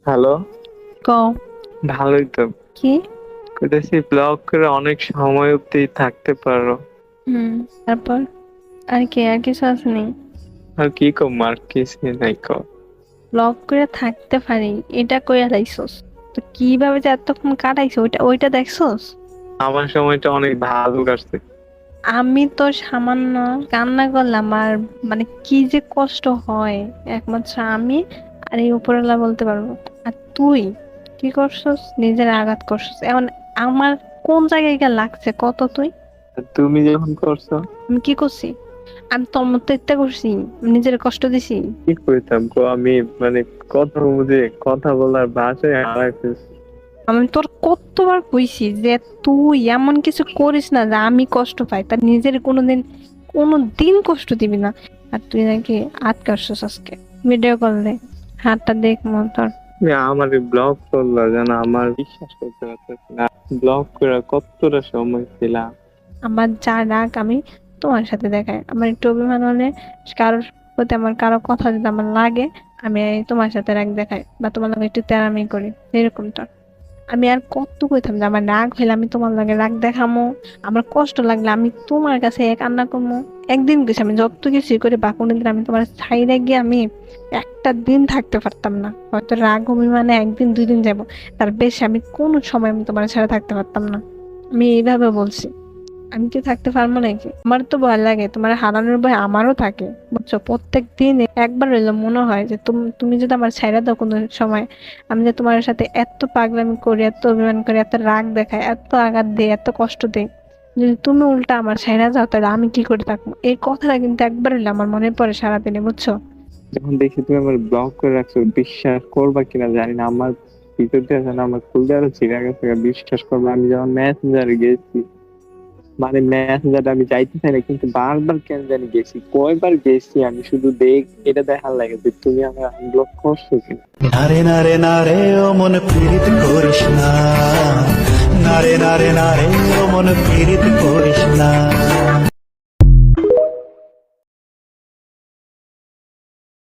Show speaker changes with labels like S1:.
S1: Hello.
S2: কও।
S1: ভালোই তো।
S2: কি?
S1: কইতাছি ব্লগ করে অনেক সময় অব্দি থাকতে পারো।
S2: হুম। তারপর আর কি আর কিছু আছে নি?
S1: আর কি কম, আর কিছুই নাই কও।
S2: ব্লগ করে থাকতে পারি এটা কইয়া লাইছস। তো কিভাবে যে এতক্ষণ কাটাইছো ওইটা দেখছস?
S1: আমার সময়টা অনেক ভালো কাটছে।
S2: আমি তো সামান্য কান্না করলাম আর মানে কি যে কষ্ট হয় একমাত্র আমি আর এই উপরওয়ালা বলতে পারবো। আর তুই কি করছস? নিজের আঘাত করছস। এখন আমার কোন জায়গায় গিয়ে লাগছে কত তুই?
S1: আর তুমি যখন করছো
S2: আমি কি করছি? আমি তোর মতো ইত্যা করছি? নিজের কষ্ট দিছি?
S1: কি কইতাম গো, আমি মানে কথা বুঝে কথা বলার ভাষায় হারাই ফেলছি।
S2: আমি তোর কতবার কইছি যে তুই এমন কিছু করিস না যে আমি কষ্ট পাই, তার নিজের কোনোদিন কষ্ট দিবি না। আর তুই নাকি আটকাছস আজকে ভিডিও করলে হাতটা দেখ তোর।
S1: তুমি আমার ব্লগ করলা যেন আমার বিশ্বাস করতে পারতেছি না। ব্লগ করে কতটা সময় ছিলাম।
S2: আমার যা রাগ আমি তোমার সাথে দেখাই, আমার একটু অভিমান হলে, কারোর প্রতি আমার কারো কথা যদি আমার লাগে, আমি তোমার সাথে রাগ দেখাই বা তোমার লাগে একটু তেরামি করি, এরকম তো। আমি আর কত কইতাম যে আমার রাগ হইলে আমি তোমার লাগে রাগ দেখামো, আমার কষ্ট লাগলে আমি তোমার কাছে কান্না করবো। একদিন গেছি আমি যত কিছু করি বা কোনোদিন আমি তোমার ছাইরে গিয়ে আমি একটা দিন থাকতে পারতাম না। হয়তো রাগ অভিমানে একদিন দুই দিন যাবো, তার বেশি আমি কোনো সময় আমি তোমার ছাড়া থাকতে পারতাম না। আমি এইভাবে বলছি। আমি কি থাকতে পারবো নাকি? আমার তো ভয় লাগে, তোমার হারানোর ভয় আমারও থাকে বুঝছো। প্রত্যেক দিন একবার হইলো মনে হয় যে তুমি তুমি যদি আমার ছাইড়া দাও কোনো সময়, আমি যে তোমার সাথে এত পাগলামি করি, এত অভিমান করি, এত রাগ দেখাই, এত আঘাত দিই, এত কষ্ট দিই, যদি তুমি উল্টা আমার ছাইড়া যাও তাহলে আমি কি করে থাকবো? এই কথাটা কিন্তু একবার হইলে আমার মনে পড়ে সারাদিনে বুঝছো।
S1: যখন দেখি তুমি আমার ব্লগ করে রাখছো, বিশ্বাস করবা কিনা জানি না, আমার ভিতর দিয়ে যেন আমার খুলতে আরো ছিঁড়া গেছে। বিশ্বাস করবো, আমি যখন মেসেঞ্জারে গেছি, মানে মেসেঞ্জারে আমি যাইতে চাই না, কিন্তু বারবার কেন জানি গেছি। কয়বার গেছি আমি শুধু এটা দেখার লাগে যে তুমি আমার আনব্লক করছো কিনা।
S3: নারে নারে নারে ও মন পীড়িত করিস না, নারে নারে নারে ও মন পীড়িত করিস না।